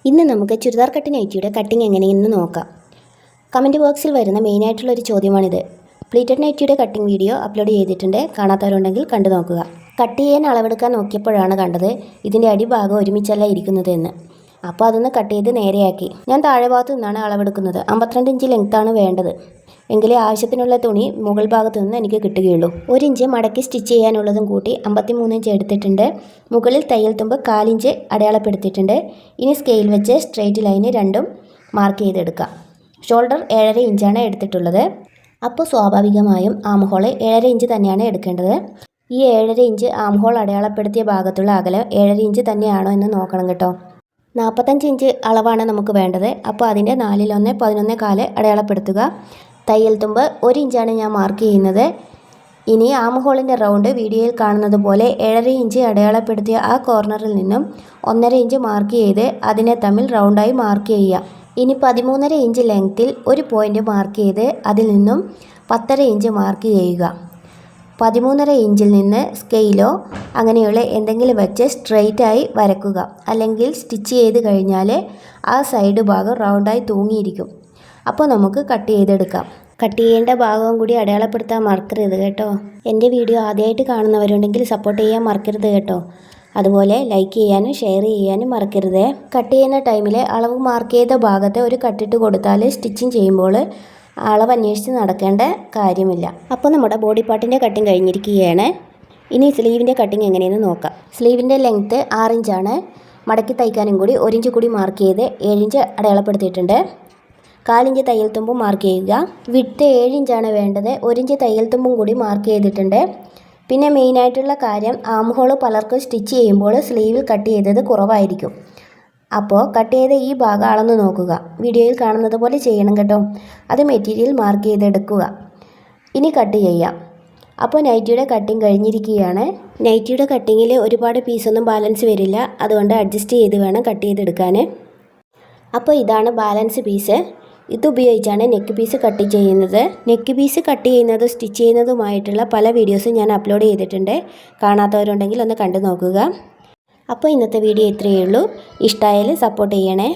ഇന്ന് നമുക്ക് churidar cut നൈറ്റിയുടെ cutting എങ്ങനെയെന്ന് നോക്കാം. കമൻറ്റ് ബോക്സിൽ വരുന്ന മെയിനായിട്ടുള്ളൊരു ചോദ്യമാണിത്. പ്ലീറ്റഡ് നൈറ്റിയുടെ കട്ടിങ് വീഡിയോ അപ്ലോഡ് ചെയ്തിട്ടുണ്ട്. കാണാത്തവരുണ്ടെങ്കിൽ കണ്ടു നോക്കുക. കട്ട് ചെയ്യാൻ അളവെടുക്കാൻ നോക്കിയപ്പോഴാണ് കണ്ടത് ഇതിൻ്റെ അടിഭാഗം ഒരുമിച്ചല്ല ഇരിക്കുന്നത് എന്ന്. അപ്പോൾ അതൊന്ന് കട്ട് ചെയ്ത് നേരെയാക്കി. ഞാൻ താഴെ ഭാഗത്തു നിന്നാണ് അളവെടുക്കുന്നത്. 52 ഇഞ്ച് ലെങ്ത്താണ് വേണ്ടത്. എങ്കിലേ ആവശ്യത്തിനുള്ള തുണി മുകൾ ഭാഗത്തു നിന്ന് എനിക്ക് കിട്ടുകയുള്ളൂ. 1 ഇഞ്ച് മടക്കി സ്റ്റിച്ച് ചെയ്യാനുള്ളതും കൂട്ടി 53 ഇഞ്ച് എടുത്തിട്ടുണ്ട്. മുകളിൽ തയ്യൽ തുമ്പ് 4 ഇഞ്ച് അടയാളപ്പെടുത്തിയിട്ടുണ്ട്. ഇനി സ്കെയിൽ വെച്ച് സ്ട്രെയിറ്റ് ലൈന് രണ്ടും മാർക്ക് ചെയ്തെടുക്കാം. ഷോൾഡർ 7.5 ഇഞ്ചാണ് എടുത്തിട്ടുള്ളത്. അപ്പോൾ സ്വാഭാവികമായും ആം ഹോൾ 7.5 ഇഞ്ച് തന്നെയാണ് എടുക്കേണ്ടത്. ഈ 7.5 ഇഞ്ച് ആം ഹോൾ അടയാളപ്പെടുത്തിയ ഭാഗത്തുള്ള അകലം 7.5 ഇഞ്ച് തന്നെയാണോ എന്ന് നോക്കണം കേട്ടോ. 45 ഇഞ്ച് അളവാണ് നമുക്ക് വേണ്ടത്. അപ്പോൾ അതിൻ്റെ 4/1 11/4 അടയാളപ്പെടുത്തുക. തയ്യൽ തുമ്പ് 1 ഇഞ്ചാണ് ഞാൻ മാർക്ക് ചെയ്യുന്നത്. ഇനി ആം ഹോളിൻ്റെ റൗണ്ട് വീഡിയോയിൽ കാണുന്നത് പോലെ 7.5 ഇഞ്ച് അടയാളപ്പെടുത്തിയ ആ കോർണറിൽ നിന്നും 1.5 ഇഞ്ച് മാർക്ക് ചെയ്ത് അതിനെ തമ്മിൽ റൗണ്ടായി മാർക്ക് ചെയ്യുക. ഇനി 13.5 ഇഞ്ച് ലെങ്ത്തിൽ ഒരു പോയിൻ്റ് മാർക്ക് ചെയ്ത് അതിൽ നിന്നും 10.5 ഇഞ്ച് മാർക്ക് ചെയ്യുക. 13.5 ഇഞ്ചിൽ നിന്ന് സ്കെയിലോ അങ്ങനെയുള്ള എന്തെങ്കിലും വെച്ച് സ്ട്രെയിറ്റായി വരക്കുക. അല്ലെങ്കിൽ സ്റ്റിച്ച് ചെയ്ത് കഴിഞ്ഞാൽ ആ സൈഡ് ഭാഗം റൗണ്ടായി തൂങ്ങിയിരിക്കും. അപ്പോൾ നമുക്ക് കട്ട് ചെയ്തെടുക്കാം. കട്ട് ചെയ്യേണ്ട ഭാഗവും കൂടി അടയാളപ്പെടുത്താൻ മറക്കരുത് കേട്ടോ. എൻ്റെ വീഡിയോ ആദ്യമായിട്ട് കാണുന്നവരുണ്ടെങ്കിൽ സപ്പോർട്ട് ചെയ്യാൻ മറക്കരുത് കേട്ടോ. അതുപോലെ ലൈക്ക് ചെയ്യാനും ഷെയർ ചെയ്യാനും മറക്കരുത്. കട്ട് ചെയ്യുന്ന ടൈമിൽ അളവ് മാർക്ക് ചെയ്ത ഭാഗത്ത് ഒരു കട്ടിട്ട് കൊടുത്താൽ സ്റ്റിച്ചിങ് ചെയ്യുമ്പോൾ അളവ് അന്വേഷിച്ച് നടക്കേണ്ട കാര്യമില്ല. അപ്പോൾ നമ്മുടെ ബോഡി പാർട്ടിൻ്റെ കട്ടിങ് കഴിഞ്ഞിരിക്കുകയാണ്. ഇനി സ്ലീവിൻ്റെ കട്ടിങ് എങ്ങനെയെന്ന് നോക്കാം. സ്ലീവിൻ്റെ ലെങ്ത്ത് 6 ഇഞ്ചാണ്. മടക്കി തയ്ക്കാനും കൂടി 1 ഇഞ്ച് കൂടി മാർക്ക് ചെയ്ത് 7 ഇഞ്ച് അടയാളപ്പെടുത്തിയിട്ടുണ്ട്. 4 ഇഞ്ച് തയ്യൽ തുമ്പും മാർക്ക് ചെയ്യുക. വിഡ്ത്ത് 7 ഇഞ്ചാണ് വേണ്ടത്. 1 ഇഞ്ച് തയ്യൽ തുമ്പും കൂടി മാർക്ക് ചെയ്തിട്ടുണ്ട്. പിന്നെ മെയിനായിട്ടുള്ള കാര്യം ആം ഹോൾ പലർക്കും സ്റ്റിച്ച് ചെയ്യുമ്പോൾ സ്ലീവിൽ കട്ട് ചെയ്തത് കുറവായിരിക്കും. അപ്പോൾ കട്ട് ചെയ്ത ഈ ഭാഗം അളന്ന് നോക്കുക. വീഡിയോയിൽ കാണുന്നത് പോലെ ചെയ്യണം കേട്ടോ. അത് മെറ്റീരിയൽ മാർക്ക് ചെയ്തെടുക്കുക. ഇനി കട്ട് ചെയ്യാം. അപ്പോൾ നൈറ്റിയുടെ കട്ടിങ് കഴിഞ്ഞിരിക്കുകയാണ്. നൈറ്റിയുടെ കട്ടിങ്ങിൽ ഒരുപാട് പീസൊന്നും ബാലൻസ് വരില്ല. അതുകൊണ്ട് അഡ്ജസ്റ്റ് ചെയ്ത് വേണം കട്ട് ചെയ്തെടുക്കാൻ. അപ്പോൾ ഇതാണ് ബാലൻസ് പീസ്. ഇതുപയോഗിച്ചാണ് നെക്ക് പീസ് കട്ട് ചെയ്യുന്നത്. നെക്ക് പീസ് കട്ട് ചെയ്യുന്നതും സ്റ്റിച്ച് ചെയ്യുന്നതുമായിട്ടുള്ള പല വീഡിയോസും ഞാൻ അപ്ലോഡ് ചെയ്തിട്ടുണ്ട്. കാണാത്തവരുണ്ടെങ്കിൽ ഒന്ന് കണ്ടു നോക്കുക. അപ്പോൾ ഇന്നത്തെ വീഡിയോ ഇത്രയേ ഉള്ളൂ. ഇഷ്ടമായാൽ സപ്പോർട്ട് ചെയ്യണേ.